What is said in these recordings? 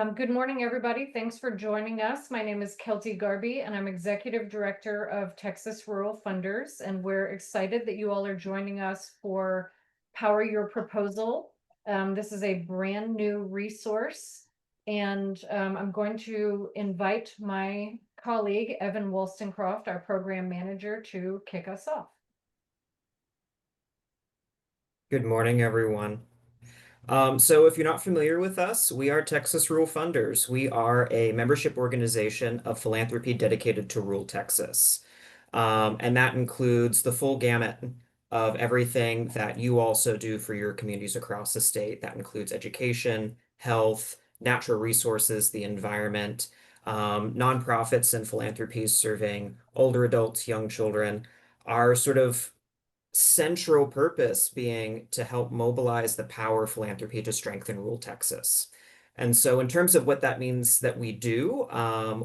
Good morning, everybody. Thanks for joining us. My name is Kelty Garby, and I'm Executive Director of Texas Rural Funders, and we're excited that you all are joining us for Power Your Proposal. This is a brand new resource, and I'm going to invite my colleague, Evan Wollstonecroft, our Program Manager, to kick us off. Good morning, everyone. So if you're not familiar with us, we are Texas Rural Funders. We are a membership organization of philanthropy dedicated to rural Texas. And that includes the full gamut of everything that you also do for your communities across the state. That includes education, health, natural resources, the environment, nonprofits and philanthropies serving older adults, young children. Our sort of central purpose being to help mobilize the power of philanthropy to strengthen rural Texas. And so, in terms of what that means that we do,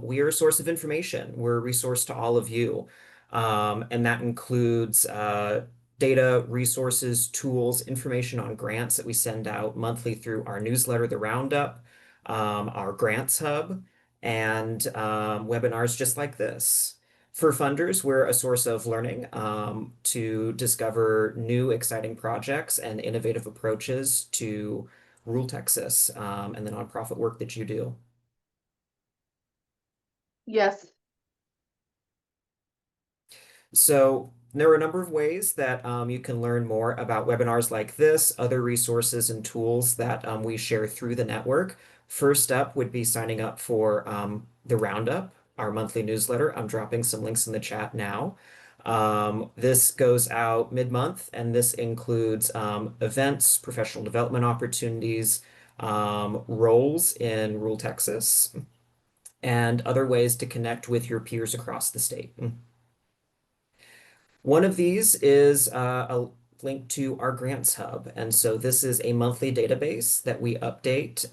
we are a source of information. We're a resource to all of you. And that includes data, resources, tools, information on grants that we send out monthly through our newsletter, The Roundup, our Grants Hub, and webinars just like this. For funders, we're a source of learning to discover new, exciting projects and innovative approaches to rural Texas and the nonprofit work that you do. Yes. So there are a number of ways that you can learn more about webinars like this, other resources and tools that we share through the network. First up would be signing up for the Roundup, our monthly newsletter. I'm dropping some links in the chat now. This goes out mid-month, and this includes events, professional development opportunities, roles in rural Texas, and other ways to connect with your peers across the state. One of these is a link to our Grants Hub. And so this is a monthly database that we update.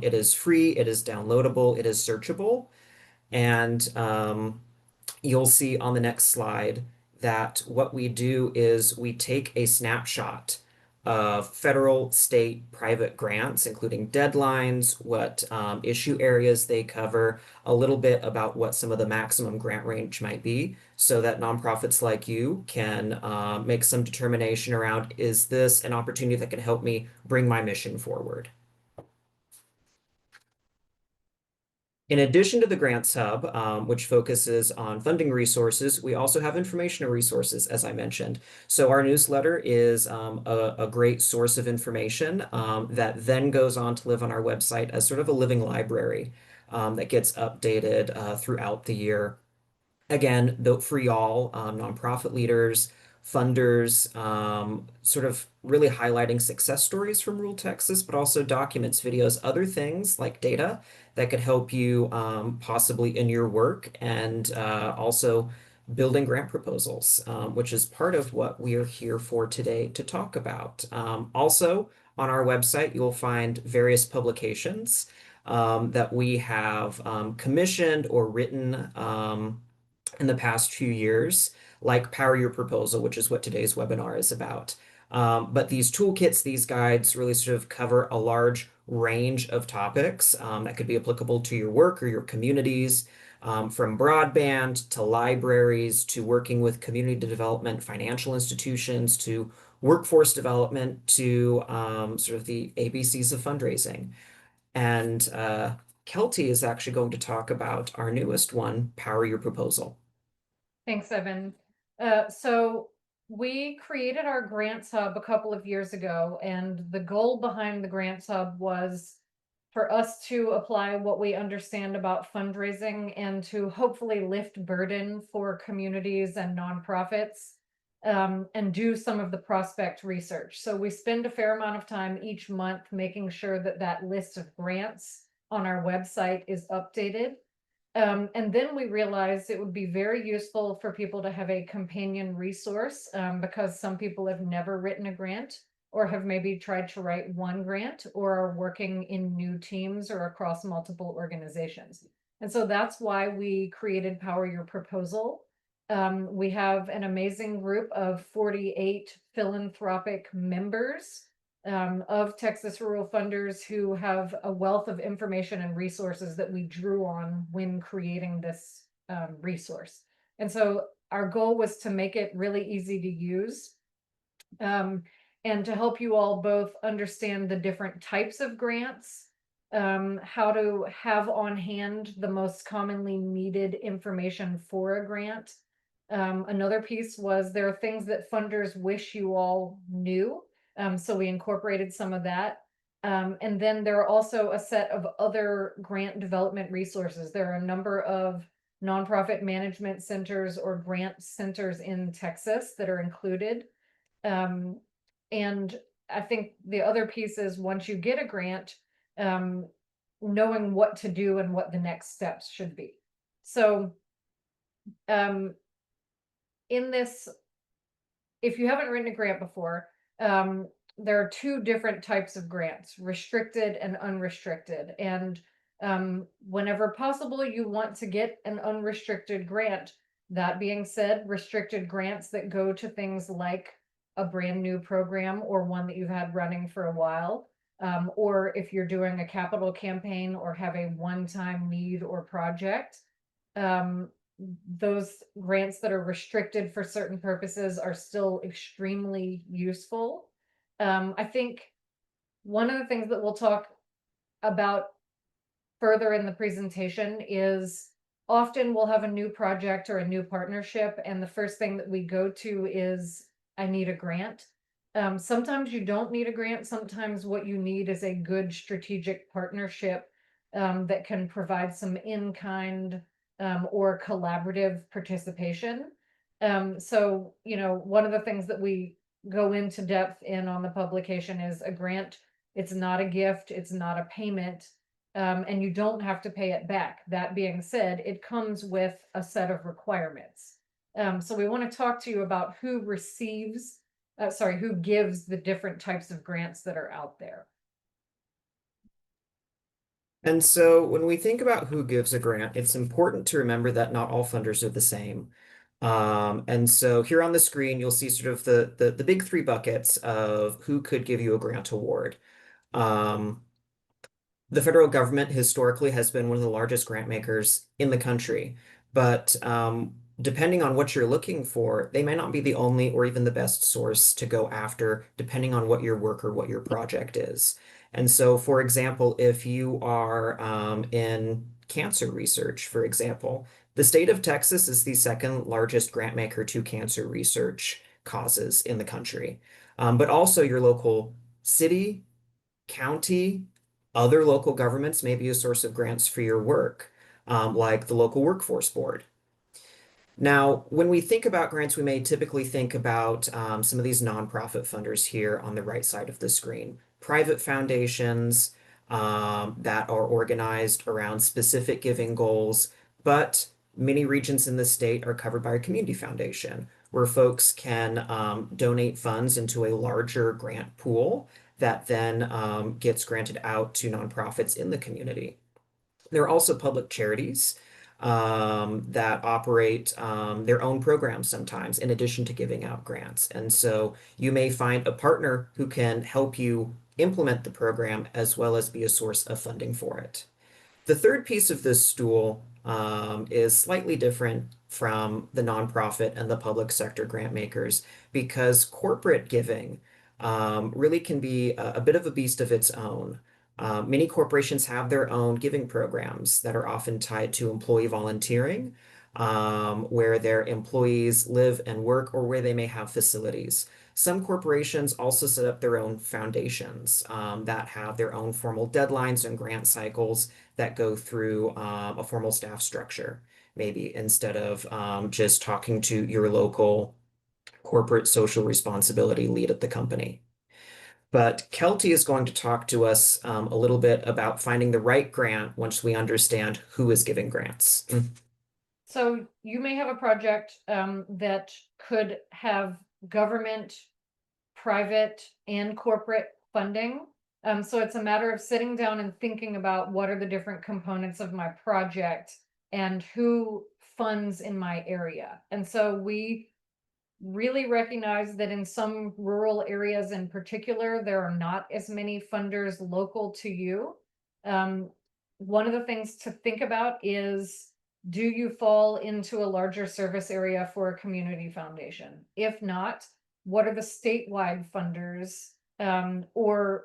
It is free, it is downloadable, it is searchable. And you'll see on the next slide that what we do is we take a snapshot of federal, state, private grants, including deadlines, what issue areas they cover, a little bit about what some of the maximum grant range might be, so that nonprofits like you can make some determination around, is this an opportunity that can help me bring my mission forward? In addition to the Grants Hub, which focuses on funding resources, we also have informational resources, as I mentioned. So our newsletter is a great source of information that then goes on to live on our website as sort of a living library that gets updated throughout the year. Again, for y'all, nonprofit leaders, funders, sort of really highlighting success stories from rural Texas, but also documents, videos, other things like data that could help you possibly in your work and also building grant proposals, which is part of what we are here for today to talk about. Also, on our website, you'll find various publications that we have commissioned or written in the past few years, like Power Your Proposal, which is what today's webinar is about. But these toolkits, these guides really sort of cover a large range of topics that could be applicable to your work or your communities, from broadband to libraries to working with community development, financial institutions to workforce development to sort of the ABCs of fundraising. And Kelty is actually going to talk about our newest one, Power Your Proposal. Thanks, Evan. So we created our Grants Hub a couple of years ago, and the goal behind the Grants Hub was for us to apply what we understand about fundraising and to hopefully lift burden for communities and nonprofits, and do some of the prospect research. So we spend a fair amount of time each month making sure that that list of grants on our website is updated. And then we realized it would be very useful for people to have a companion resource, because some people have never written a grant or have maybe tried to write one grant or are working in new teams or across multiple organizations. And so that's why we created Power Your Proposal. We have an amazing group of 48 philanthropic members of Texas rural funders who have a wealth of information and resources that we drew on when creating this resource. And so our goal was to make it really easy to use, um, and to help you all both understand the different types of grants, how to have on hand the most commonly needed information for a grant. Another piece was there are things that funders wish you all knew. So we incorporated some of that. And then there are also a set of other grant development resources. There are a number of nonprofit management centers or grant centers in Texas that are included. Um, and I think the other piece is once you get a grant, um, knowing what to do and what the next steps should be. So, um, in this, if you haven't written a grant before, there are two different types of grants, restricted and unrestricted. And whenever possible, you want to get an unrestricted grant. That being said, restricted grants that go to things like a brand new program or one that you've had running for a while, or if you're doing a capital campaign or have a one-time need or project, um, those grants that are restricted for certain purposes are still extremely useful. I think one of the things that we'll talk about further in the presentation is often we'll have a new project or a new partnership, and the first thing that we go to is, I need a grant. Sometimes you don't need a grant. Sometimes what you need is a good strategic partnership that can provide some in-kind or collaborative participation. So, one of the things that we go into depth in on the publication is a grant. It's not a gift. It's not a payment, and you don't have to pay it back. That being said, it comes with a set of requirements. So we want to talk to you about who who gives the different types of grants that are out there. And so when we think about who gives a grant, it's important to remember that not all funders are the same. And so here on the screen, you'll see sort of the big three buckets of who could give you a grant award. Um, the federal government historically has been one of the largest grant makers in the country, but depending on what you're looking for, they may not be the only or even the best source to go after, depending on what your work or what your project is. And so, for example, if you are in cancer research, for example, the state of Texas is the second largest grant maker to cancer research causes in the country. But also your local city, county, other local governments may be a source of grants for your work, like the local workforce board. Now, when we think about grants, we may typically think about some of these nonprofit funders here on the right side of the screen. Private foundations that are organized around specific giving goals, but many regions in the state are covered by a community foundation where folks can donate funds into a larger grant pool that then gets granted out to nonprofits in the community. There are also public charities that operate their own programs sometimes, in addition to giving out grants. And so you may find a partner who can help you implement the program as well as be a source of funding for it. The third piece of this stool is slightly different from the nonprofit and the public sector grant makers because corporate giving really can be a bit of a beast of its own. Many corporations have their own giving programs that are often tied to employee volunteering, where their employees live and work or where they may have facilities. Some corporations also set up their own foundations that have their own formal deadlines and grant cycles that go through a formal staff structure, maybe instead of just talking to your local corporate social responsibility lead at the company. But Kelty is going to talk to us a little bit about finding the right grant once we understand who is giving grants. So you may have a project that could have government, private, and corporate funding. So it's a matter of sitting down and thinking about what are the different components of my project and who funds in my area. And so we really recognize that in some rural areas in particular, there are not as many funders local to you. Um, one of the things to think about is, do you fall into a larger service area for a community foundation? If not, what are the statewide funders or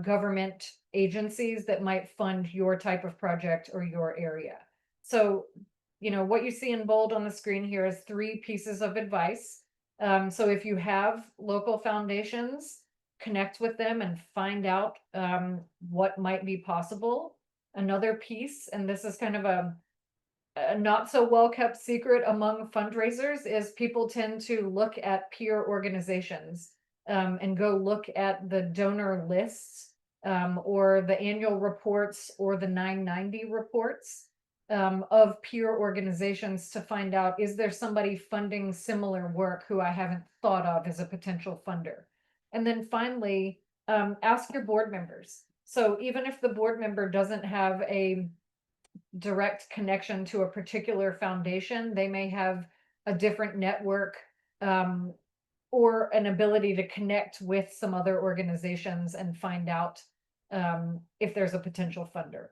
government agencies that might fund your type of project or your area? So, what you see in bold on the screen here is 3 pieces of advice. So if you have local foundations, connect with them and find out what might be possible. Another piece, and this is kind of a not so well kept secret among fundraisers, is people tend to look at peer organizations and go look at the donor lists or the annual reports or the 990 reports of peer organizations to find out, is there somebody funding similar work who I haven't thought of as a potential funder? And then finally, ask your board members. So even if the board member doesn't have a direct connection to a particular foundation, they may have a different network um, or an ability to connect with some other organizations and find out if there's a potential funder.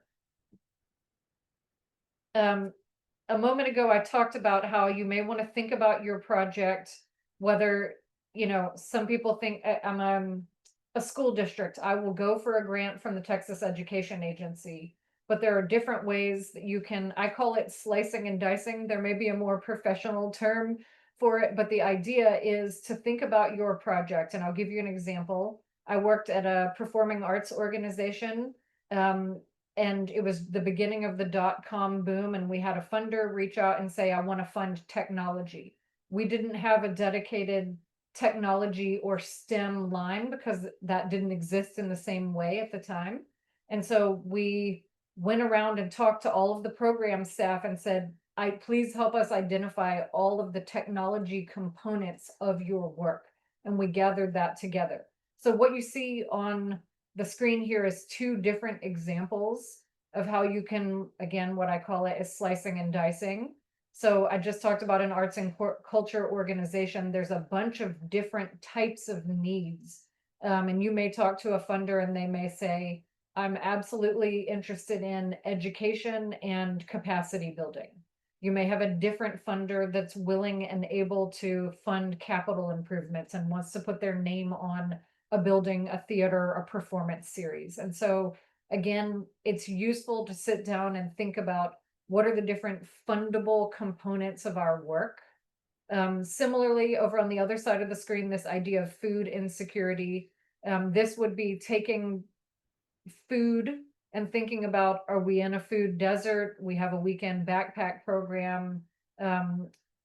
A moment ago, I talked about how you may want to think about your project, whether, some people think I'm a school district. I will go for a grant from the Texas Education Agency, but there are different ways that you can, I call it slicing and dicing. There may be a more professional term for it, but the idea is to think about your project. And I'll give you an example. I worked at a performing arts organization. Um, and it was the beginning of the dot-com boom, and we had a funder reach out and say, I want to fund technology. We didn't have a dedicated technology or STEM line because that didn't exist in the same way at the time. And so we went around and talked to all of the program staff and said, please help us identify all of the technology components of your work. And we gathered that together. So what you see on the screen here is 2 different examples of how you can, again, what I call it is slicing and dicing. So I just talked about an arts and culture organization. There's a bunch of different types of needs. And you may talk to a funder and they may say, I'm absolutely interested in education and capacity building. You may have a different funder that's willing and able to fund capital improvements and wants to put their name on a building, a theater, a performance series. And so again, it's useful to sit down and think about what are the different fundable components of our work. Similarly, over on the other side of the screen, this idea of food insecurity. This would be taking food and thinking about, are we in a food desert? We have a weekend backpack program.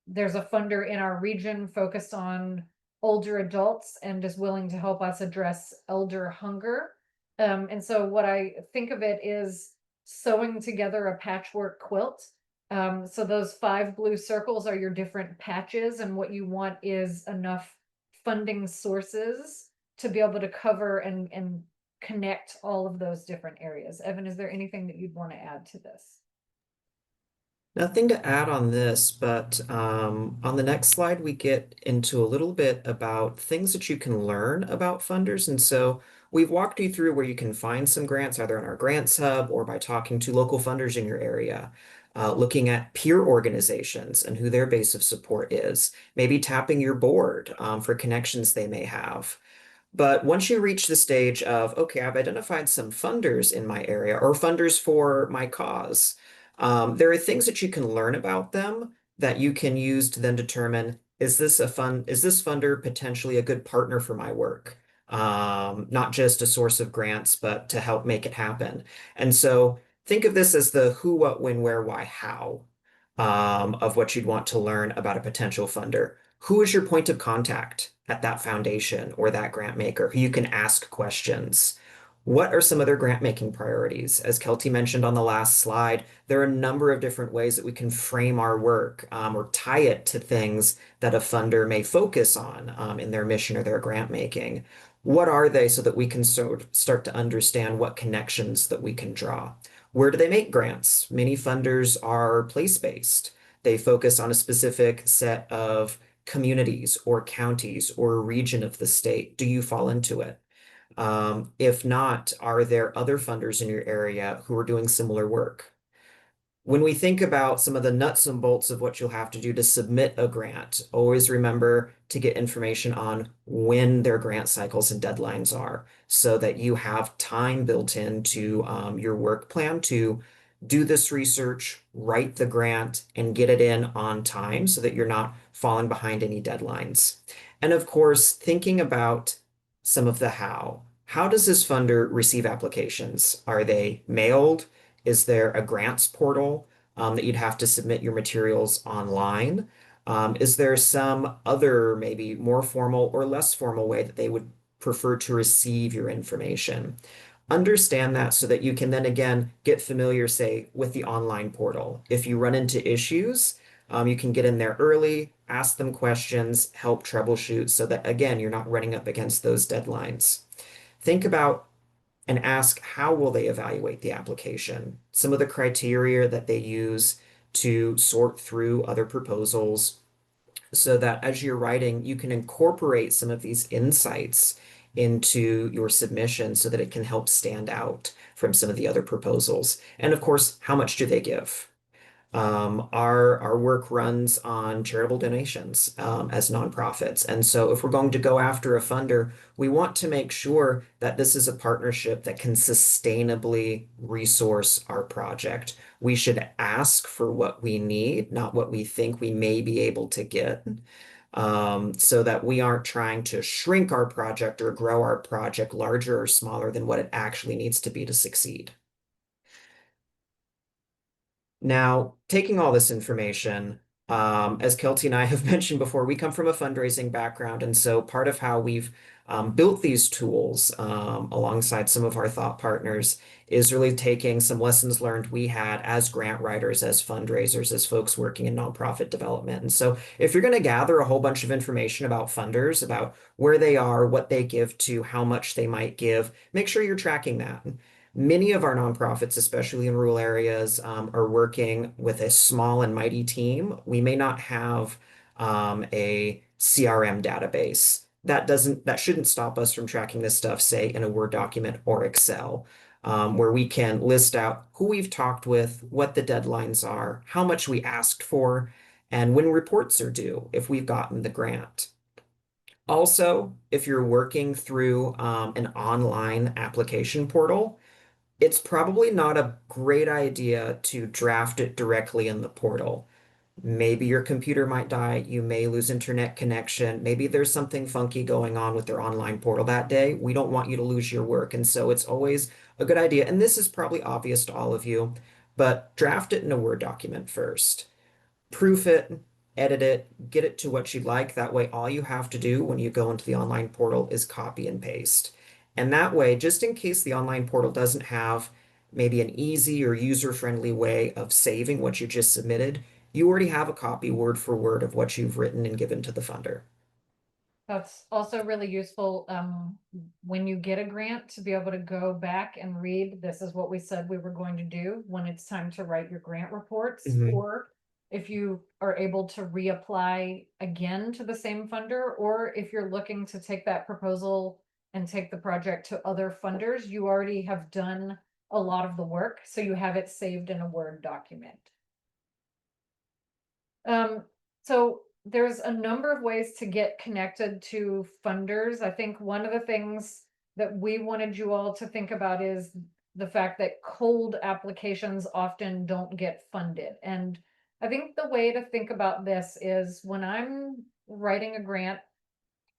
There's a funder in our region focused on older adults and is willing to help us address elder hunger. And so what I think of it is sewing together a patchwork quilt. So those 5 blue circles are your different patches, and what you want is enough funding sources to be able to cover and connect all of those different areas. Evan, is there anything that you'd want to add to this? Nothing to add on this, but on the next slide, we get into a little bit about things that you can learn about funders. And so we've walked you through where you can find some grants, either in our Grants Hub or by talking to local funders in your area, looking at peer organizations and who their base of support is, maybe tapping your board for connections they may have. But once you reach the stage of, okay, I've identified some funders in my area or funders for my cause, there are things that you can learn about them that you can use to then determine, is this funder potentially a good partner for my work? Not just a source of grants, but to help make it happen. And so think of this as the who, what, when, where, why, how of what you'd want to learn about a potential funder. Who is your point of contact at that foundation or that grant maker who you can ask questions? What are some other grant making priorities? As Kelty mentioned on the last slide, there are a number of different ways that we can frame our work or tie it to things that a funder may focus on in their mission or their grant making. What are they so that we can start to understand what connections that we can draw? Where do they make grants? Many funders are place-based. They focus on a specific set of communities or counties or a region of the state? Do you fall into it? If not, are there other funders in your area who are doing similar work? When we think about some of the nuts and bolts of what you'll have to do to submit a grant, always remember to get information on when their grant cycles and deadlines are so that you have time built into your work plan to do this research, write the grant, and get it in on time so that you're not falling behind any deadlines. And of course, thinking about some of the how. How does this funder receive applications? Are they mailed? Is there a grants portal that you'd have to submit your materials online? Is there some other, maybe more formal or less formal way that they would prefer to receive your information? Understand that so that you can then again get familiar, say, with the online portal. If you run into issues, you can get in there early, ask them questions, help troubleshoot so that again, you're not running up against those deadlines. Think about and ask how will they evaluate the application, some of the criteria that they use to sort through other proposals so that as you're writing, you can incorporate some of these insights into your submission so that it can help stand out from some of the other proposals. And of course, how much do they give? Our work runs on charitable donations as nonprofits. And so if we're going to go after a funder, we want to make sure that this is a partnership that can sustainably resource our project. We should ask for what we need, not what we think we may be able to get. So that we aren't trying to shrink our project or grow our project larger or smaller than what it actually needs to be to succeed. Now, taking all this information, as Kelty and I have mentioned before, we come from a fundraising background. And so part of how we've built these tools alongside some of our thought partners is really taking some lessons learned we had as grant writers, as fundraisers, as folks working in nonprofit development. And so if you're going to gather a whole bunch of information about funders, about where they are, what they give to, how much they might give, make sure you're tracking that. Many of our nonprofits, especially in rural areas, are working with a small and mighty team. We may not have a CRM database. That shouldn't stop us from tracking this stuff, say, in a Word document or Excel, where we can list out who we've talked with, what the deadlines are, how much we asked for, and when reports are due if we've gotten the grant. Also, if you're working through an online application portal, it's probably not a great idea to draft it directly in the portal. Maybe your computer might die, you may lose internet connection, maybe there's something funky going on with their online portal that day. We don't want you to lose your work. And so it's always a good idea, and this is probably obvious to all of you, but draft it in a Word document first, proof it, edit it, get it to what you'd like. That way, all you have to do when you go into the online portal is copy and paste. And that way, just in case the online portal doesn't have maybe an easy or user-friendly way of saving what you just submitted, you already have a copy word for word of what you've written and given to the funder. That's also really useful when you get a grant to be able to go back and read, this is what we said we were going to do when it's time to write your grant reports, Mhm. or if you are able to reapply again to the same funder, or if you're looking to take that proposal and take the project to other funders, you already have done a lot of the work, so you have it saved in a Word document. Um, so there's a number of ways to get connected to funders. I think one of the things that we wanted you all to think about is the fact that cold applications often don't get funded. And I think the way to think about this is when I'm writing a grant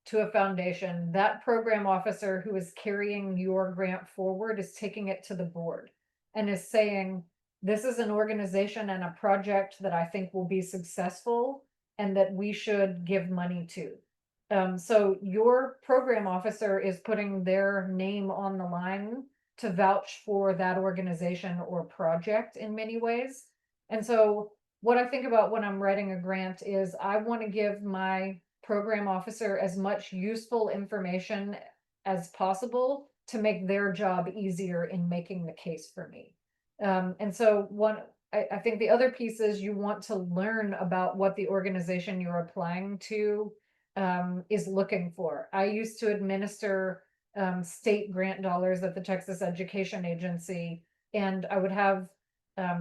to a foundation, that program officer who is carrying your grant forward is taking it to the board and is saying, this is an organization and a project that I think will be successful and that we should give money to. So your program officer is putting their name on the line to vouch for that organization or project in many ways. And so what I think about when I'm writing a grant is I want to give my program officer as much useful information as possible to make their job easier in making the case for me. And so I think the other piece is you want to learn about what the organization you're applying to is looking for. I used to administer state grant dollars at the Texas Education Agency, and I would have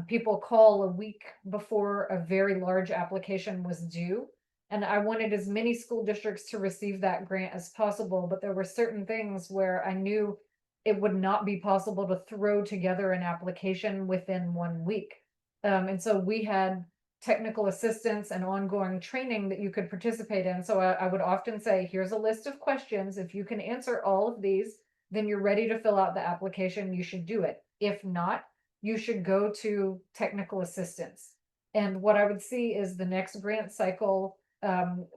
people call a week before a very large application was due. And I wanted as many school districts to receive that grant as possible, but there were certain things where I knew it would not be possible to throw together an application within 1 week. And so we had technical assistance and ongoing training that you could participate in. So I would often say, here's a list of questions. If you can answer all of these, then you're ready to fill out the application. You should do it. If not, you should go to technical assistance. And what I would see is the next grant cycle,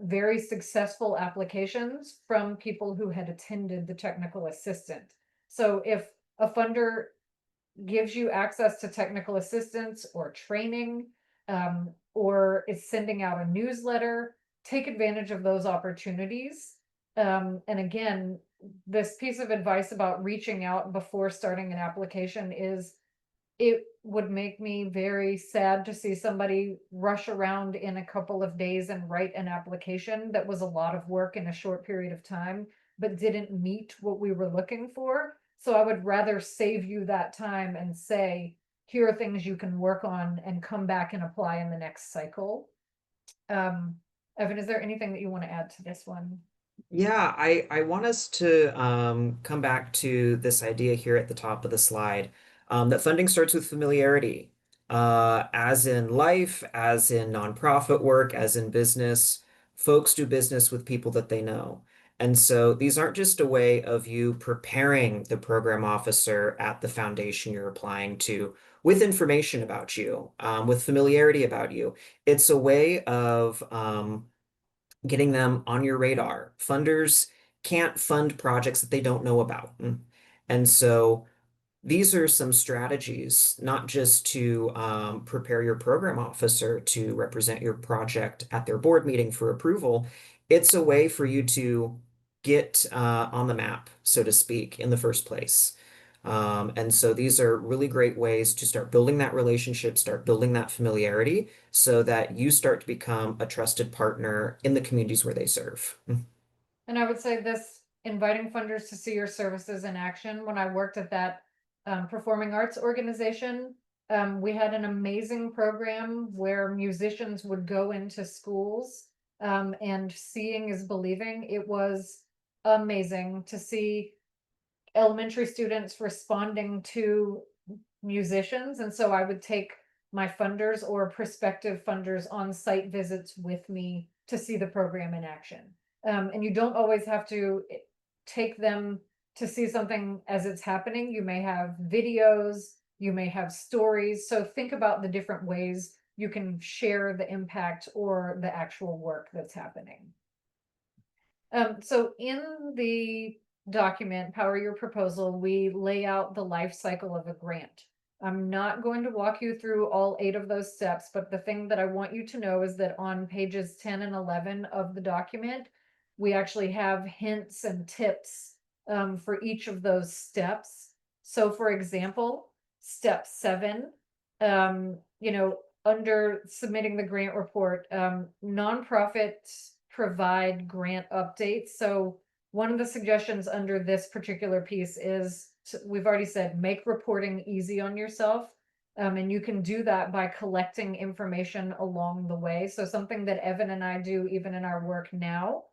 very successful applications from people who had attended the technical assistant. So if a funder gives you access to technical assistance or training, or is sending out a newsletter, take advantage of those opportunities. And again, this piece of advice about reaching out before starting an application is, it would make me very sad to see somebody rush around in a couple of days and write an application that was a lot of work in a short period of time, but didn't meet what we were looking for. So I would rather save you that time and say, here are things you can work on and come back and apply in the next cycle. Evan, is there anything that you want to add to this one? Yeah, I want us to come back to this idea here at the top of the slide, that funding starts with familiarity, as in life, as in nonprofit work, as in business. Folks do business with people that they know. And so these aren't just a way of you preparing the program officer at the foundation you're applying to with information about you, with familiarity about you. It's a way of getting them on your radar. Funders can't fund projects that they don't know about. And so these are some strategies, not just to prepare your program officer to represent your project at their board meeting for approval. It's a way for you to get on the map, so to speak, in the first place. And so these are really great ways to start building that relationship, start building that familiarity so that you start to become a trusted partner in the communities where they serve. And I would say this, inviting funders to see your services in action. When I worked at that performing arts organization, we had an amazing program where musicians would go into schools, and seeing is believing. It was amazing to see elementary students responding to musicians. And so I would take my funders or prospective funders on site visits with me to see the program in action. And you don't always have to take them to see something as it's happening. You may have videos, you may have stories. So think about the different ways you can share the impact or the actual work that's happening. So in the document, Power Your Proposal, we lay out the life cycle of a grant. I'm not going to walk you through all 8 of those steps, but the thing that I want you to know is that on pages 10 and 11 of the document, we actually have hints and tips for each of those steps. So for example, step 7, under submitting the grant report, nonprofits provide grant updates. So one of the suggestions under this particular piece is, we've already said, make reporting easy on yourself. And you can do that by collecting information along the way. So something that Evan and I do even in our work now,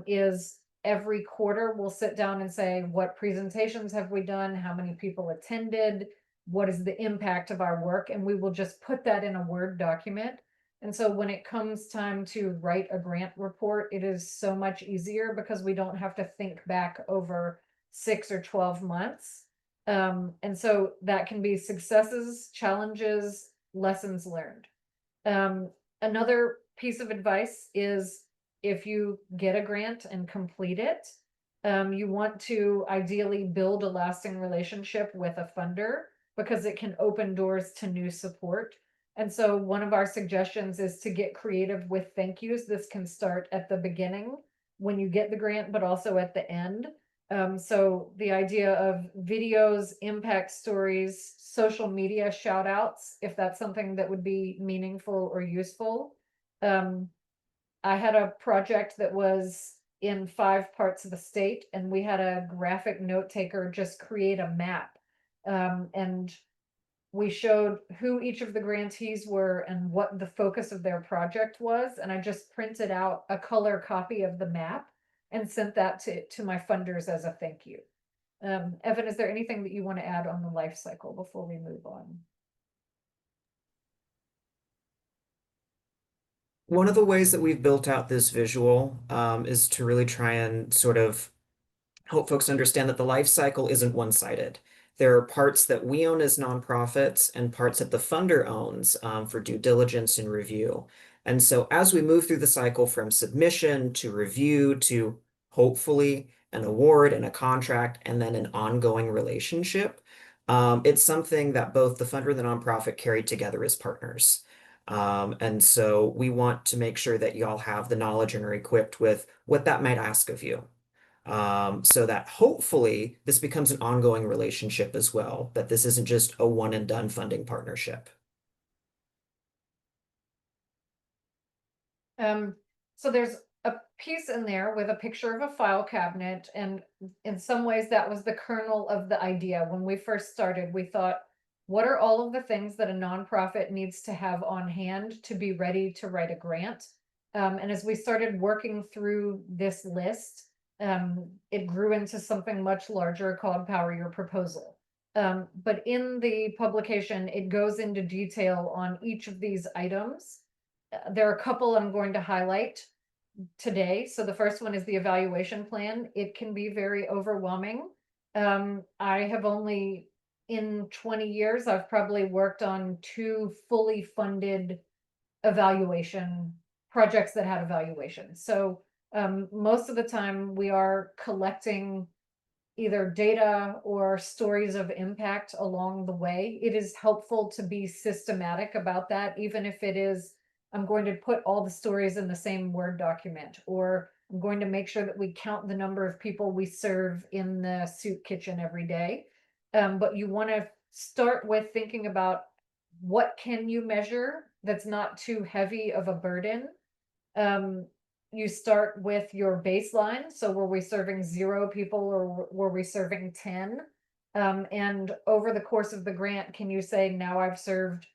is every quarter we'll sit down and say, what presentations have we done? How many people attended? What is the impact of our work? And we will just put that in a Word document. And so when it comes time to write a grant report, it is so much easier because we don't have to think back over 6 or 12 months. And so that can be successes, challenges, lessons learned. Another piece of advice is, if you get a grant and complete it, you want to ideally build a lasting relationship with a funder because it can open doors to new support. And so one of our suggestions is to get creative with thank yous. This can start at the beginning when you get the grant, but also at the end. So the idea of videos, impact stories, social media shout outs, if that's something that would be meaningful or useful. Um, I had a project that was in 5 parts of the state, and we had a graphic note taker just create a map. And we showed who each of the grantees were and what the focus of their project was. And I just printed out a color copy of the map and sent that to my funders as a thank you. Evan, is there anything that you want to add on the life cycle before we move on? One of the ways that we've built out this visual is to really try and sort of help folks understand that the life cycle isn't one-sided. There are parts that we own as nonprofits and parts that the funder owns for due diligence and review. And so as we move through the cycle from submission to review to hopefully an award and a contract and then an ongoing relationship, it's something that both the funder and the nonprofit carry together as partners. And so we want to make sure that y'all have the knowledge and are equipped with what that might ask of you. So that hopefully this becomes an ongoing relationship as well, that this isn't just a one and done funding partnership. Um, so there's a piece in there with a picture of a file cabinet, and in some ways that was the kernel of the idea. When we first started, we thought, what are all of the things that a nonprofit needs to have on hand to be ready to write a grant? And as we started working through this list, it grew into something much larger called Power Your Proposal. But in the publication, it goes into detail on each of these items. There are a couple I'm going to highlight today. So the first one is the evaluation plan. It can be very overwhelming. I have only, in 20 years, I've probably worked on 2 fully funded evaluation projects that had evaluation. So most of the time we are collecting either data or stories of impact along the way. It is helpful to be systematic about that, even if it is, I'm going to put all the stories in the same Word document, or I'm going to make sure that we count the number of people we serve in the soup kitchen every day. But you want to start with thinking about what can you measure that's not too heavy of a burden. um, you start with your baseline. So were we serving 0 people or were we serving 10? And over the course of the grant, can you say, now I've served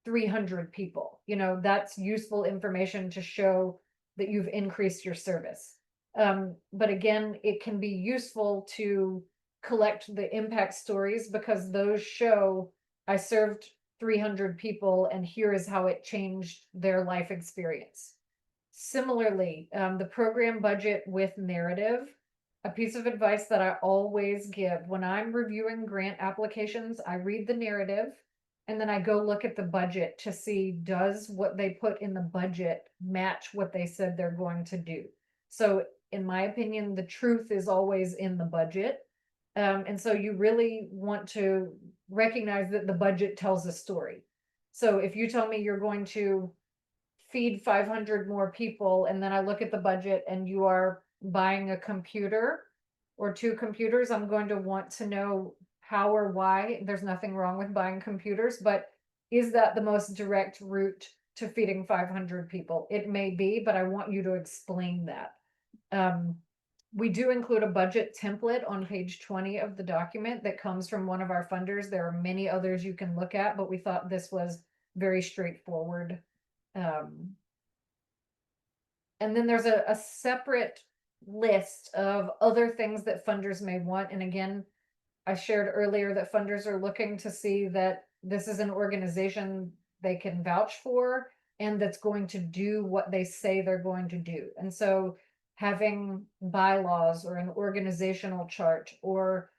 300 people? That's useful information to show that you've increased your service. But again, it can be useful to collect the impact stories, because those show I served 300 people and here is how it changed their life experience. Similarly, the program budget with narrative, a piece of advice that I always give when I'm reviewing grant applications, I read the narrative and then I go look at the budget to see, does what they put in the budget match what they said they're going to do? So in my opinion, the truth is always in the budget. And so you really want to recognize that the budget tells a story. So if you tell me you're going to feed 500 more people, and then I look at the budget and you are buying a computer or 2 computers, I'm going to want to know how or why. There's nothing wrong with buying computers, but is that the most direct route to feeding 500 people? It may be, but I want you to explain that. We do include a budget template on page 20 of the document that comes from one of our funders. There are many others you can look at, but we thought this was very straightforward. um, and then there's a separate list of other things that funders may want. And again, I shared earlier that funders are looking to see that this is an organization they can vouch for and that's going to do what they say they're going to do. And so having bylaws or an organizational chart or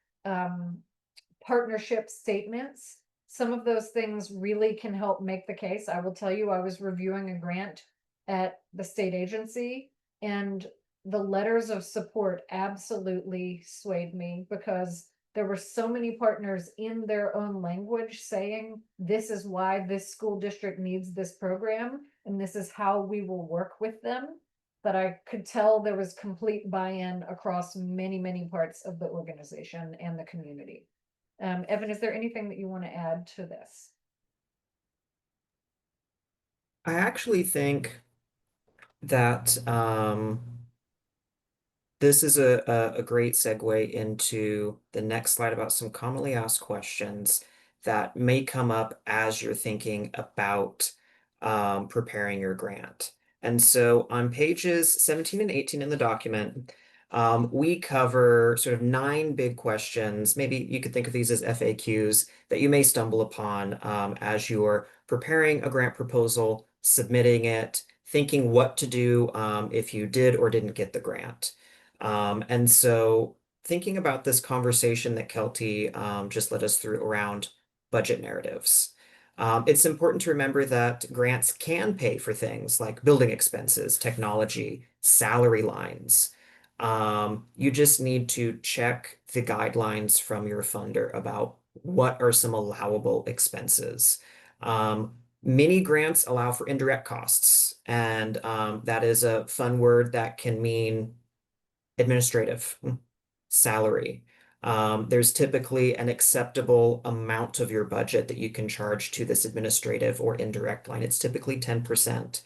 partnership statements, some of those things really can help make the case. I will tell you, I was reviewing a grant at the state agency, and the letters of support absolutely swayed me, because there were so many partners in their own language saying, this is why this school district needs this program, and this is how we will work with them. that I could tell there was complete buy-in across many, many parts of the organization and the community. Evan, is there anything that you want to add to this? I actually think that this is a great segue into the next slide about some commonly asked questions that may come up as you're thinking about preparing your grant. And so on pages 17 and 18 in the document, we cover sort of 9 big questions. Maybe you could think of these as FAQs that you may stumble upon as you're preparing a grant proposal, submitting it, thinking what to do if you did or didn't get the grant. And so thinking about this conversation that Kelty just led us through around budget narratives, it's important to remember that grants can pay for things like building expenses, technology, salary lines. You just need to check the guidelines from your funder about what are some allowable expenses. Many grants allow for indirect costs, and that is a fun word that can mean administrative salary. There's typically an acceptable amount of your budget that you can charge to this administrative or indirect line. It's typically 10%.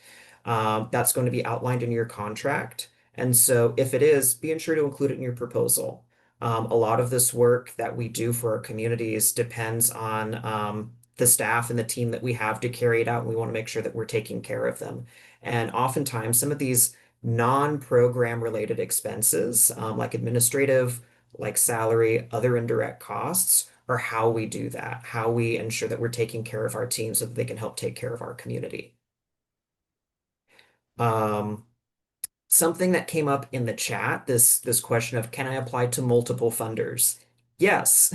That's going to be outlined in your contract. And so if it is, be sure to include it in your proposal. A lot of this work that we do for our communities depends on the staff and the team that we have to carry it out. And we want to make sure that we're taking care of them. And oftentimes, some of these non-program related expenses, like administrative, like salary, other indirect costs, are how we do that, how we ensure that we're taking care of our team so that they can help take care of our community. Um, Something that came up in the chat, this question of can I apply to multiple funders? Yes.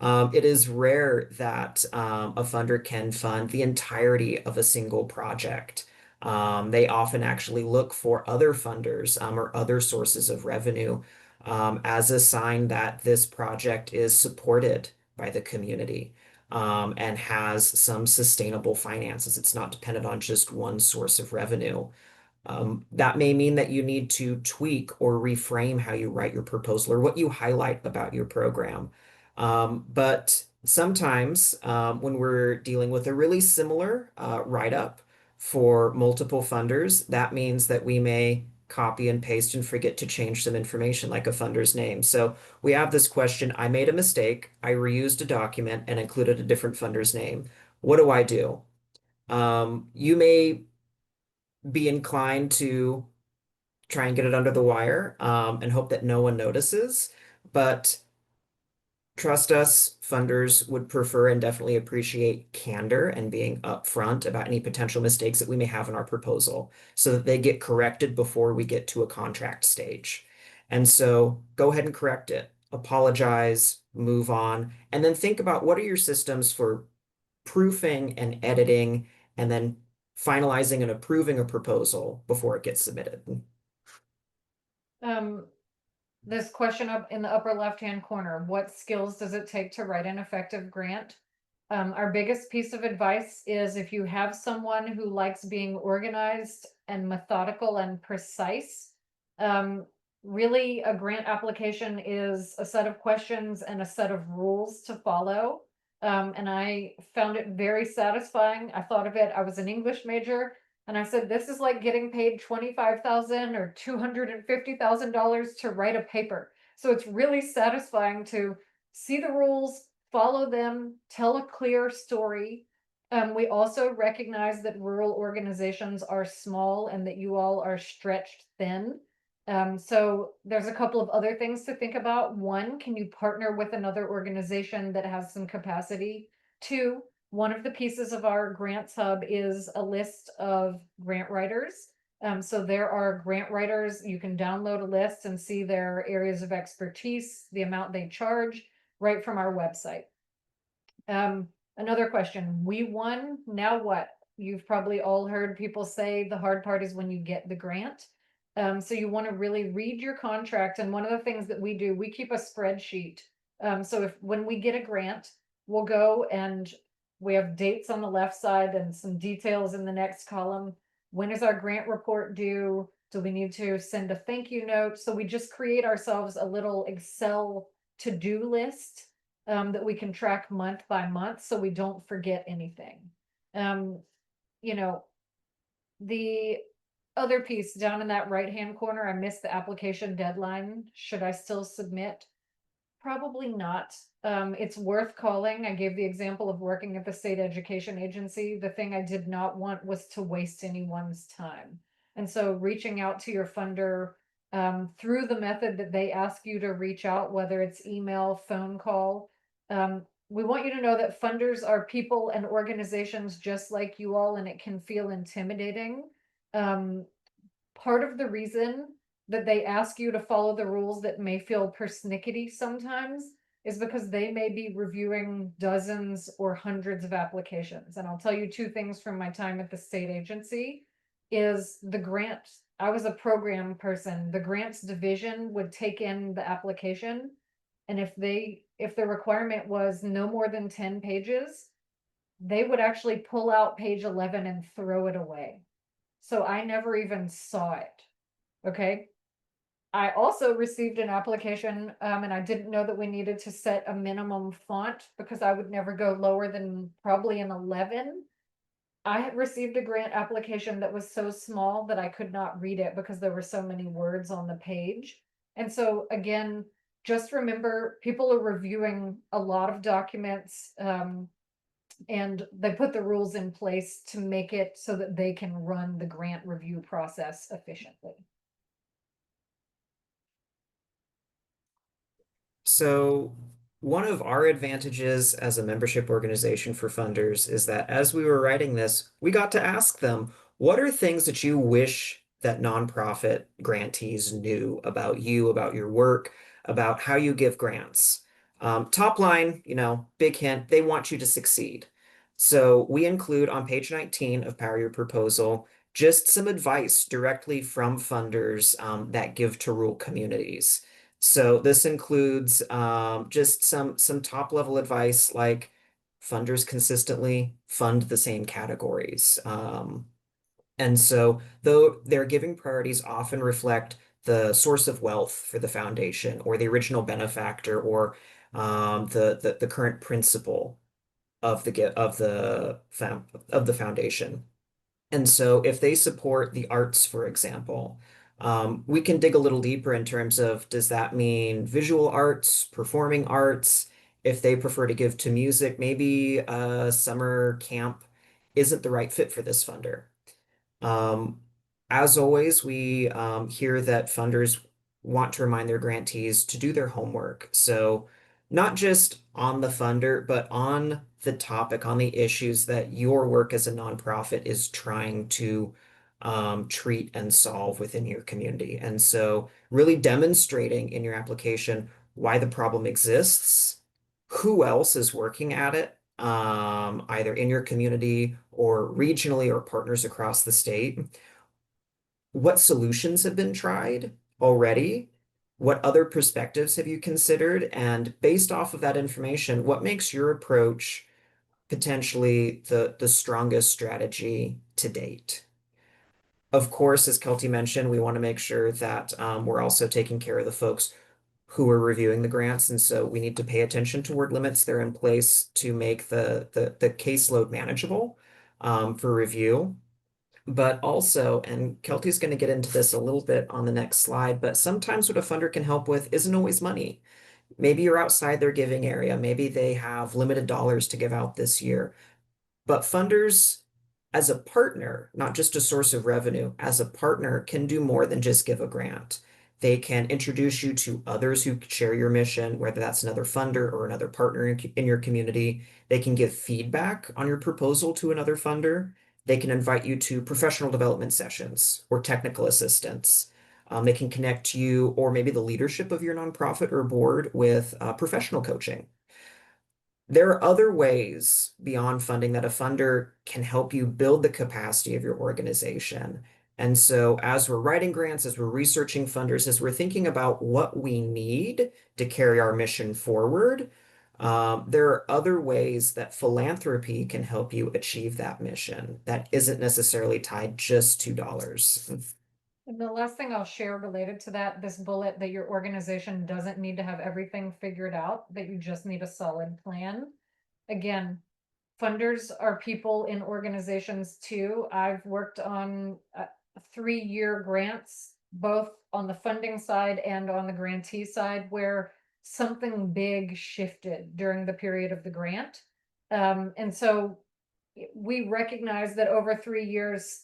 It is rare that a funder can fund the entirety of a single project. They often actually look for other funders or other sources of revenue as a sign that this project is supported by the community and has some sustainable finances. It's not dependent on just one source of revenue. That may mean that you need to tweak or reframe how you write your proposal or what you highlight about your program. But sometimes when we're dealing with a really similar write-up for multiple funders, that means that we may copy and paste and forget to change some information like a funder's name. So we have this question, I made a mistake, I reused a document and included a different funder's name. What do I do? You may be inclined to try and get it under the wire and hope that no one notices. But trust us, funders would prefer and definitely appreciate candor and being upfront about any potential mistakes that we may have in our proposal so that they get corrected before we get to a contract stage. And so go ahead and correct it, apologize, move on, and then think about what are your systems for proofing and editing and then finalizing and approving a proposal before it gets submitted. Um, this question up in the upper left-hand corner, what skills does it take to write an effective grant? Our biggest piece of advice is if you have someone who likes being organized and methodical and precise, really a grant application is a set of questions and a set of rules to follow. And I found it very satisfying. I thought of it, I was an English major, and I said, this is like getting paid 25,000 or $250,000 to write a paper. So it's really satisfying to see the rules, follow them, tell a clear story. We also recognize that rural organizations are small and that you all are stretched thin. So there's a couple of other things to think about. One, can you partner with another organization that has some capacity? Two, one of the pieces of our grants hub is a list of grant writers. So there are grant writers, you can download a list and see their areas of expertise, the amount they charge right from our website. Another question, we won, now what? You've probably all heard people say the hard part is when you get the grant. So you want to really read your contract. And one of the things that we do, we keep a spreadsheet. So if when we get a grant, we'll go and we have dates on the left side and some details in the next column. When is our grant report due? Do we need to send a thank you note? So we just create ourselves a little Excel to-do list that we can track month by month so we don't forget anything. Um, you know, the other piece down in that right-hand corner, I missed the application deadline. Should I still submit? Probably not. It's worth calling. I gave the example of working at the state education agency. The thing I did not want was to waste anyone's time. And so reaching out to your funder through the method that they ask you to reach out, whether it's email, phone call, we want you to know that funders are people and organizations just like you all, and it can feel intimidating. Um, Part of the reason that they ask you to follow the rules that may feel persnickety sometimes is because they may be reviewing dozens or hundreds of applications. And I'll tell you two things from my time at the state agency is the grant. I was a program person. The grants division would take in the application, and if the requirement was no more than 10 pages, they would actually pull out page 11 and throw it away. So I never even saw it. Okay. I also received an application, and I didn't know that we needed to set a minimum font because I would never go lower than probably an 11. I had received a grant application that was so small that I could not read it because there were so many words on the page. And so, again, just remember people are reviewing a lot of documents, and they put the rules in place to make it so that they can run the grant review process efficiently. So, one of our advantages as a membership organization for funders is that as we were writing this, we got to ask them, what are things that you wish that nonprofit grantees knew about you, about your work, about how you give grants? Top line, big hint, they want you to succeed. So, we include on page 19 of Power Your Proposal just some advice directly from funders that give to rural communities. So this includes just some top level advice like funders consistently fund the same categories. And so though their giving priorities often reflect the source of wealth for the foundation or the original benefactor or the current principal of the foundation. And so if they support the arts, for example, we can dig a little deeper in terms of does that mean visual arts, performing arts? If they prefer to give to music, maybe a summer camp isn't the right fit for this funder. Um, as always, we hear that funders want to remind their grantees to do their homework. So, not just on the funder, but on the topic, on the issues that your work as a nonprofit is trying to treat and solve within your community. And so, really demonstrating in your application why the problem exists, who else is working at it, either in your community or regionally or partners across the state. What solutions have been tried already? What other perspectives have you considered? And based off of that information, what makes your approach potentially the strongest strategy to date? Of course, as Kelty mentioned, we want to make sure that we're also taking care of the folks who are reviewing the grants. And so we need to pay attention to word limits that are in place to make the caseload manageable for review. But also, and Kelty's going to get into this a little bit on the next slide, but sometimes what a funder can help with isn't always money. Maybe you're outside their giving area. Maybe they have limited dollars to give out this year. But funders, as a partner, not just a source of revenue, as a partner can do more than just give a grant. They can introduce you to others who share your mission, whether that's another funder or another partner in your community. They can give feedback on your proposal to another funder. They can invite you to professional development sessions or technical assistance. They can connect you or maybe the leadership of your nonprofit or board with professional coaching. There are other ways beyond funding that a funder can help you build the capacity of your organization. And so, as we're writing grants, as we're researching funders, as we're thinking about what we need to carry our mission forward, there are other ways that philanthropy can help you achieve that mission that isn't necessarily tied just to dollars. And the last thing I'll share related to that, this bullet that your organization doesn't need to have everything figured out, that you just need a solid plan. Again, funders are people in organizations too. I've worked on 3-year grants, both on the funding side and on the grantee side, where something big shifted during the period of the grant. And so we recognize that over 3 years,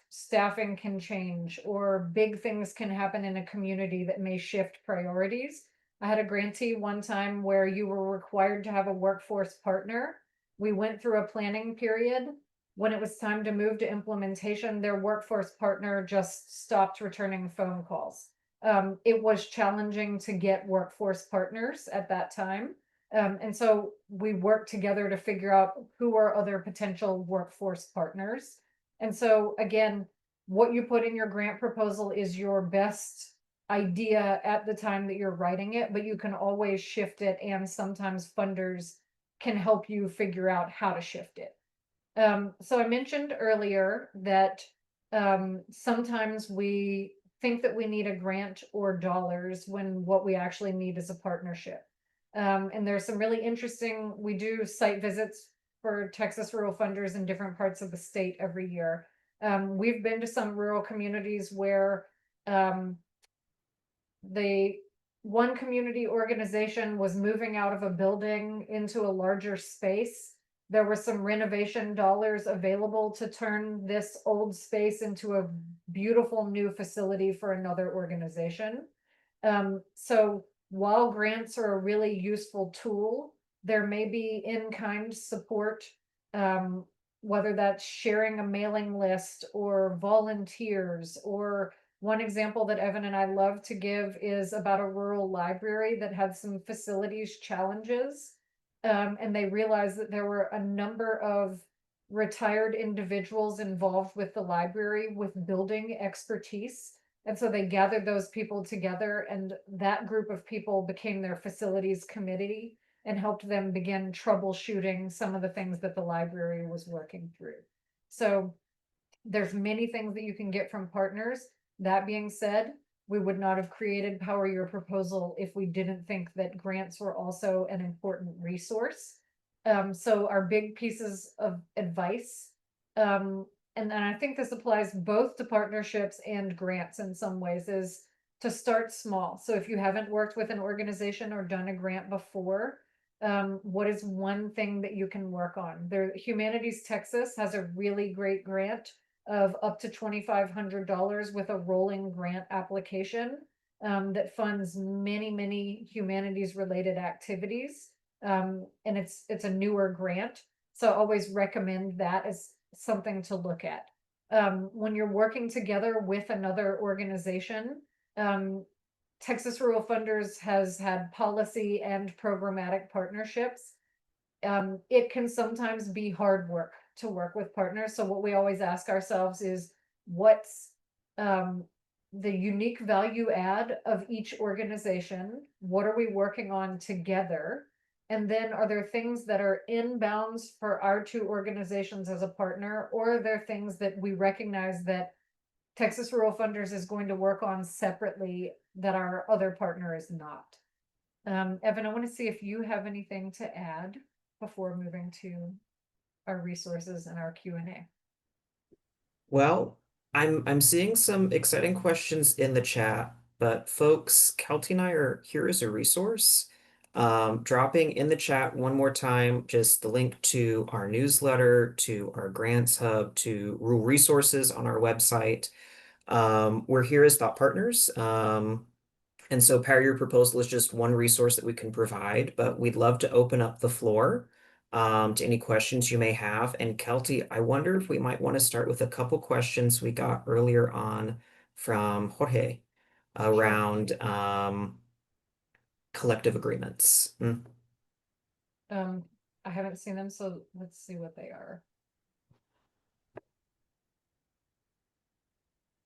staffing can change, or big things can happen in a community that may shift priorities. I had a grantee one time where you were required to have a workforce partner. We went through a planning period. When it was time to move to implementation, their workforce partner just stopped returning phone calls. It was challenging to get workforce partners at that time. And so we work together to figure out who are other potential workforce partners. And so again, what you put in your grant proposal is your best idea at the time that you're writing it, but you can always shift it, and sometimes funders can help you figure out how to shift it. So I mentioned earlier that sometimes we think that we need a grant or dollars when what we actually need is a partnership. And there's some really interesting, we do site visits for Texas rural funders in different parts of the state every year. We've been to some rural communities where the one community organization was moving out of a building into a larger space. There were some renovation dollars available to turn this old space into a beautiful new facility for another organization. So while grants are a really useful tool, there may be in-kind support, um, whether that's sharing a mailing list or volunteers. Or one example that Evan and I love to give is about a rural library that had some facilities challenges. And they realized that there were a number of retired individuals involved with the library with building expertise. And so they gathered those people together, and that group of people became their facilities committee and helped them begin troubleshooting some of the things that the library was working through. So there's many things that you can get from partners. That being said, we would not have created Power Your Proposal if we didn't think that grants were also an important resource. So our big pieces of advice, um, and I think this applies both to partnerships and grants in some ways, is to start small. So if you haven't worked with an organization or done a grant before, what is one thing that you can work on? Humanities Texas has a really great grant of up to $2,500 with a rolling grant application, that funds many humanities related activities. And it's a newer grant, so I always recommend that as something to look at. When you're working together with another organization, um, Texas Rural Funders has had policy and programmatic partnerships. It can sometimes be hard work to work with partners. So what we always ask ourselves is, what's um, the unique value add of each organization? What are we working on together? And then are there things that are in bounds for our two organizations as a partner, or are there things that we recognize that Texas Rural Funders is going to work on separately that our other partner is not? Evan, I want to see if you have anything to add before moving to our resources and our Q&A. Well, I'm seeing some exciting questions in the chat, but folks, Kelty and I are here as a resource. Dropping in the chat one more time, just the link to our newsletter, to our grants hub, to rural resources on our website. We're here as thought partners. And so Power Your Proposal is just one resource that we can provide, but we'd love to open up the floor to any questions you may have. And Kelty, I wonder if we might want to start with a couple questions we got earlier on from Jorge around collective agreements. I haven't seen them, so let's see what they are.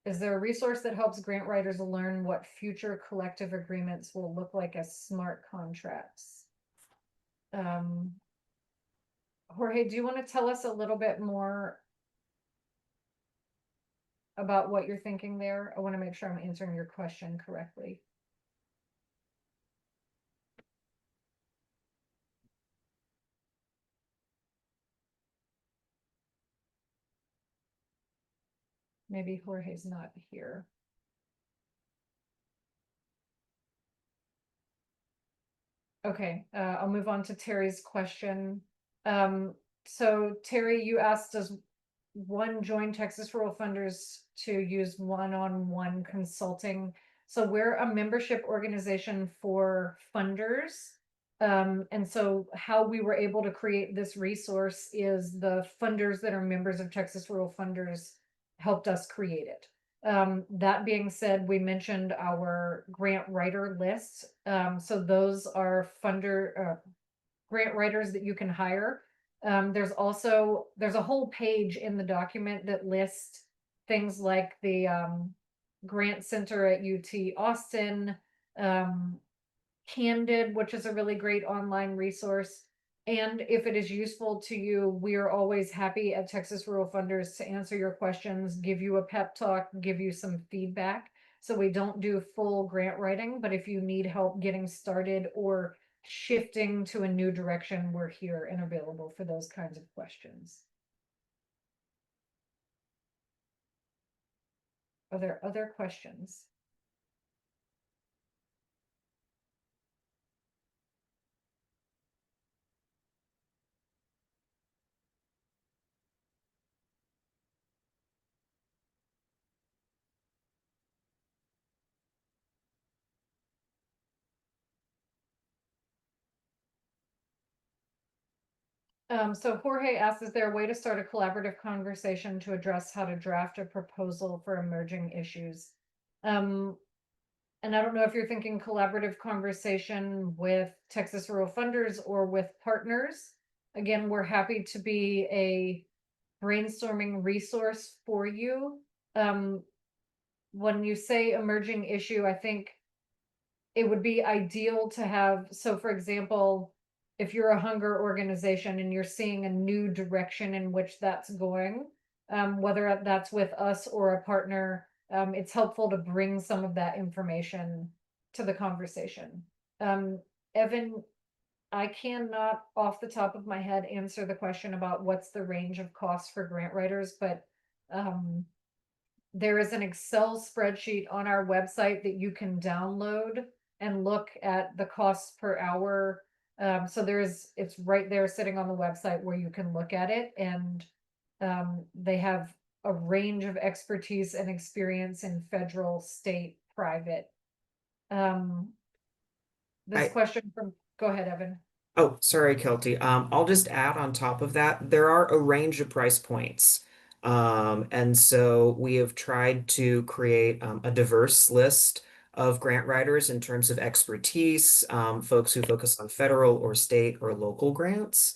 Is there a resource that helps grant writers learn what future collective agreements will look like as smart contracts? Jorge, do you want to tell us a little bit more about what you're thinking there. I want to make sure I'm answering your question correctly. Maybe Jorge's not here. Okay, I'll move on to Terry's question. So Terry, you asked, does one join Texas Rural Funders to use one-on-one consulting? So we're a membership organization for funders. And so how we were able to create this resource is the funders that are members of Texas Rural Funders helped us create it. That being said, we mentioned our grant writer list. So those are grant writers that you can hire. There's a whole page in the document that lists things like the grant center at UT Austin, Candid, which is a really great online resource. And if it is useful to you, we are always happy at Texas Rural Funders to answer your questions, give you a pep talk, give you some feedback. So we don't do full grant writing, but if you need help getting started or shifting to a new direction, we're here and available for those kinds of questions. Are there other questions? So Jorge asks, is there a way to start a collaborative conversation to address how to draft a proposal for emerging issues? And I don't know if you're thinking collaborative conversation with Texas Rural Funders or with partners. Again, we're happy to be a brainstorming resource for you. When you say emerging issue, I think it would be ideal to have, so for example, if you're a hunger organization and you're seeing a new direction in which that's going, whether that's with us or a partner, it's helpful to bring some of that information to the conversation. Evan, I cannot off the top of my head answer the question about what's the range of costs for grant writers, but there is an Excel spreadsheet on our website that you can download and look at the costs per hour. So it's right there sitting on the website where you can look at it, and they have a range of expertise and experience in federal, state, private. This question from, go ahead, Evan. Oh, sorry, Kelty. I'll just add on top of that, there are a range of price points. And so we have tried to create a diverse list of grant writers in terms of expertise, folks who focus on federal or state or local grants.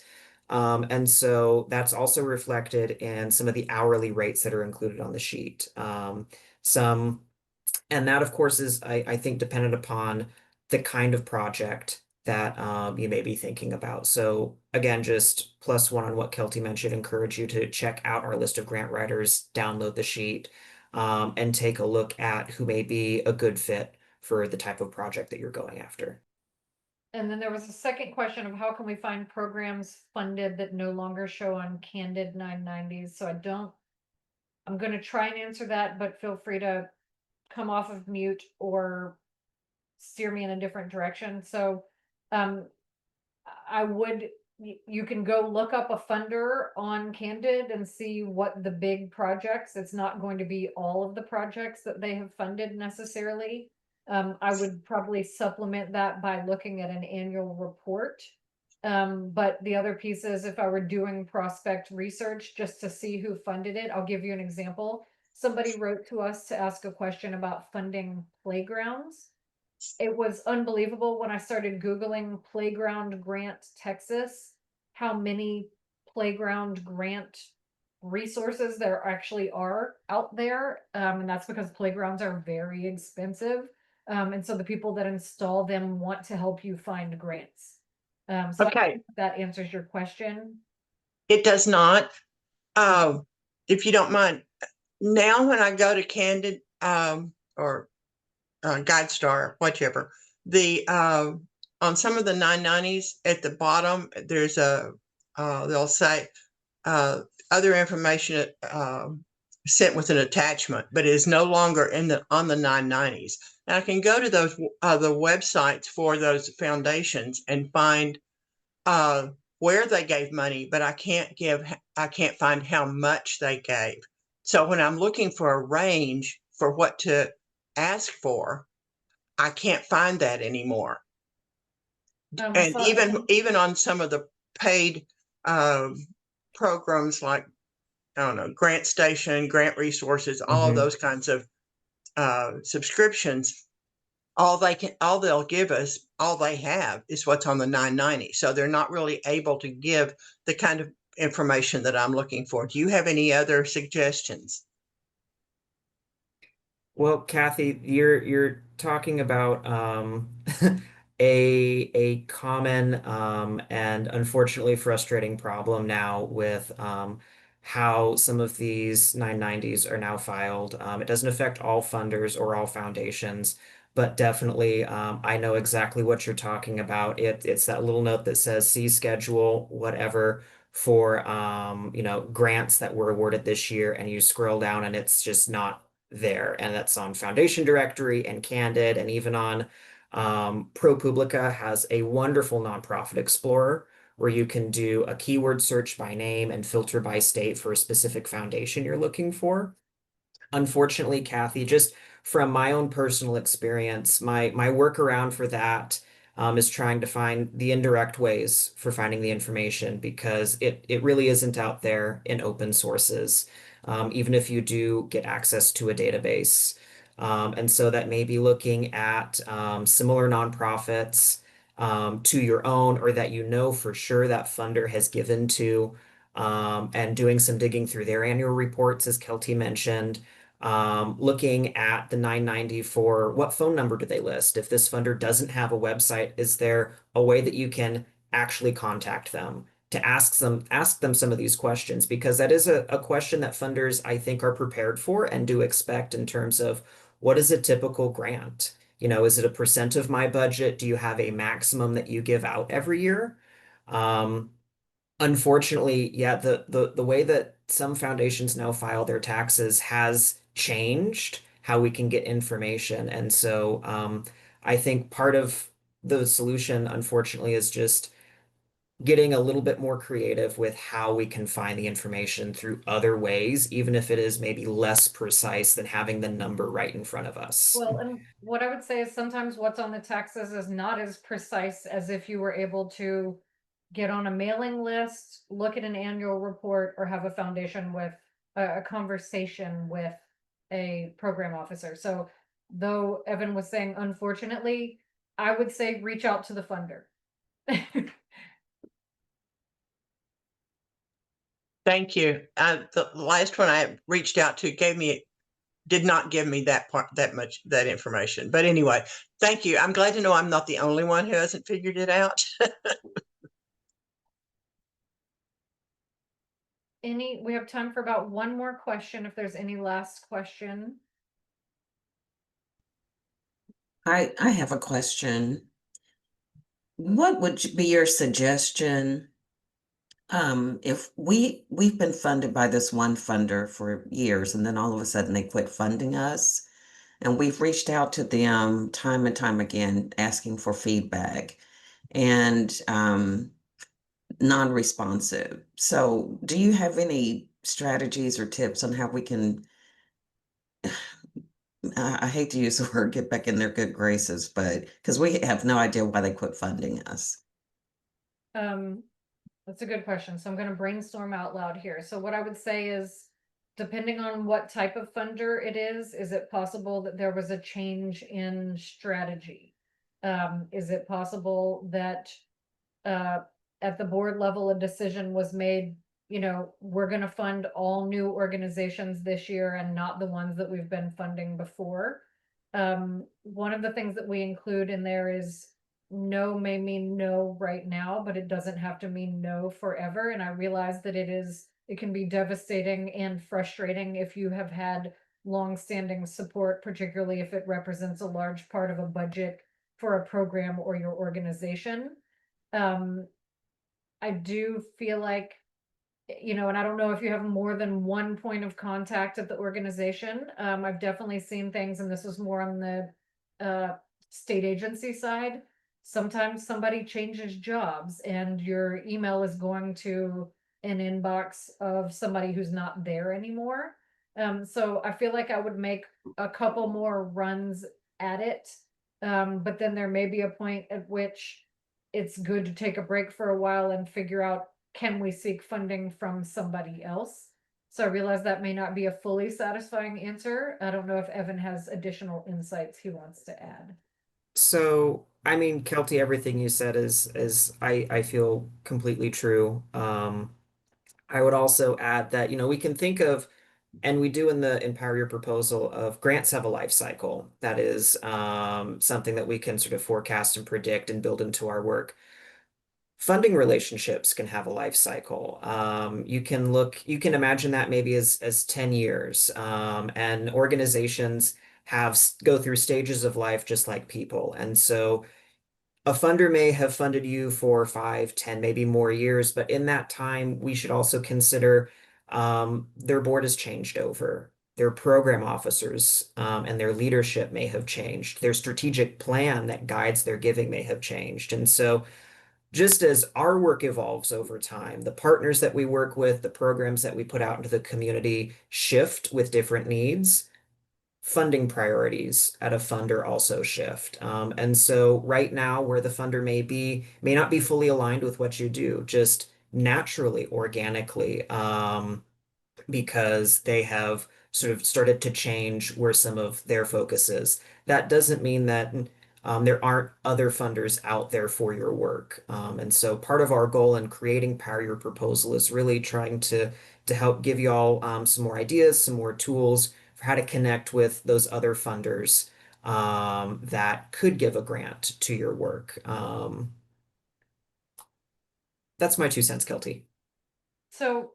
And so that's also reflected in some of the hourly rates that are included on the sheet. And that, of course, is, I think, dependent upon the kind of project that you may be thinking about. So again, just plus one on what Kelty mentioned, encourage you to check out our list of grant writers, download the sheet, and take a look at who may be a good fit for the type of project that you're going after. And then there was a second question of how can we find programs funded that no longer show on Candid 990s? So I'm going to try and answer that, but feel free to come off of mute or steer me in a different direction. So you can go look up a funder on Candid and see what the big projects, it's not going to be all of the projects that they have funded necessarily. I would probably supplement that by looking at an annual report. But the other piece is if I were doing prospect research just to see who funded it, I'll give you an example. Somebody wrote to us to ask a question about funding playgrounds. It was unbelievable when I started Googling Playground Grant Texas, how many playground grant resources there actually are out there. And that's because playgrounds are very expensive. And so the people that install them want to help you find grants. So I Okay, think that answers your question. it does not. If you don't mind, Now when I go to Candid, or GuideStar, whichever, the on some of the 990s at the bottom, there's they'll say uh, other information sent with an attachment, but is no longer in the on the 990s. And I can go to those the websites for those foundations and find uh, where they gave money, but I can't find how much they gave. So when I'm looking for a range for what to ask for, I can't find that anymore. I And saw, even on some of the paid um, programs like, I don't know, Grant Station, Grant Resources, all of Mhm. those kinds of subscriptions, all they'll give us, all they have is what's on the 990. So they're not really able to give the kind of information that I'm looking for. Do you have any other suggestions? Well, Kathy, you're talking about a common and unfortunately frustrating problem now with how some of these 990s are now filed. It doesn't affect all funders or all foundations, but definitely I know exactly what you're talking about. It's that little note that says see schedule, whatever, for grants that were awarded this year, and you scroll down and it's just not there. And that's on Foundation Directory and Candid, and even on ProPublica has a wonderful nonprofit explorer where you can do a keyword search by name and filter by state for a specific foundation you're looking for. Unfortunately, Kathy, just from my own personal experience, my workaround for that is trying to find the indirect ways for finding the information, because it really isn't out there in open sources, even if you do get access to a database. And so that may be looking at similar nonprofits to your own, or that you know for sure that funder has given to, and doing some digging through their annual reports, as Kelty mentioned, looking at the 990 for what phone number do they list. If this funder doesn't have a website, is there a way that you can actually contact them to ask them some of these questions? Because that is a question that funders, I think, are prepared for and do expect, in terms of what is a typical grant? Is it a percent of my budget? Do you have a maximum that you give out every year? Um, Unfortunately, yeah, the way that some foundations now file their taxes has changed how we can get information. And so I think part of the solution, unfortunately, is just getting a little bit more creative with how we can find the information through other ways, even if it is maybe less precise than having the number right in front of us. well, and what I would say is sometimes what's on the taxes is not as precise as if you were able to get on a mailing list, look at an annual report, or have a foundation with a conversation with a program officer. So, though Evan was saying, unfortunately, I would say reach out to the funder. Thank you. The last one I reached out to did not give me that much that information. But anyway, thank you. I'm glad to know I'm not the only one who hasn't figured it out. We have time for about one more question if there's any last question. I have a question. What would be your suggestion? If we've been funded by this one funder for years, and then all of a sudden they quit funding us, and we've reached out to them time and time again asking for feedback, and non-responsive. So, do you have any strategies or tips on how we can? I hate to use the word get back in their good graces, but because we have no idea why they quit funding us. Um, that's a good question. So I'm going to brainstorm out loud here. So what I would say is, depending on what type of funder it is it possible that there was a change in strategy? Is it possible that uh, at the board level, a decision was made, we're going to fund all new organizations this year and not the ones that we've been funding before? One of the things that we include in there is no may mean no right now, but it doesn't have to mean no forever. And I realize that it is it can be devastating and frustrating if you have had long-standing support, particularly if it represents a large part of a budget for a program or your organization. Um, I do feel like, and I don't know if you have more than one point of contact at the organization. I've definitely seen things, and this is more on the uh, state agency side. Sometimes somebody changes jobs, and your email is going to an inbox of somebody who's not there anymore. So I feel like I would make a couple more runs at it. But then there may be a point at which it's good to take a break for a while and figure out, can we seek funding from somebody else? So I realize that may not be a fully satisfying answer. I don't know if Evan has additional insights he wants to add. So, I mean, Kelty, everything you said is I feel completely true. I would also add that, we can think of, and we do in the Empower Your Proposal, of grants have a life cycle. That is something that we can sort of forecast and predict and build into our work. Funding relationships can have a life cycle. You can imagine that maybe as 10 years. And organizations go through stages of life just like people. And so a funder may have funded you for 5, 10, maybe more years, but in that time, we should also consider their board has changed over. Their program officers and their leadership may have changed. Their strategic plan that guides their giving may have changed. And so, just as our work evolves over time, the partners that we work with, the programs that we put out into the community shift with different needs. Funding priorities at a funder also shift. And so right now, where the funder may not be fully aligned with what you do, just naturally, organically, because they have sort of started to change where some of their focus is. That doesn't mean that there aren't other funders out there for your work. And so part of our goal in creating Power Your Proposal is really trying to help give you all some more ideas, some more tools for how to connect with those other funders that could give a grant to your work. That's my 2 cents, Kelty. So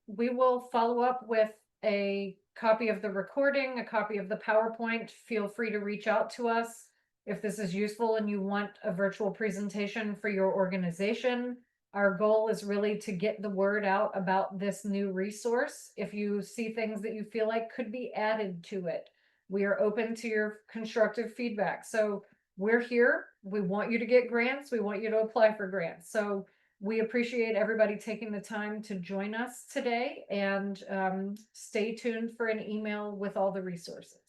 we will follow up with a copy of the recording, a copy of the PowerPoint. Feel free to reach out to us if this is useful and you want a virtual presentation for your organization. Our goal is really to get the word out about this new resource. If you see things that you feel like could be added to it, we are open to your constructive feedback. So we're here. We want you to get grants. We want you to apply for grants. So we appreciate everybody taking the time to join us today, and stay tuned for an email with all the resources.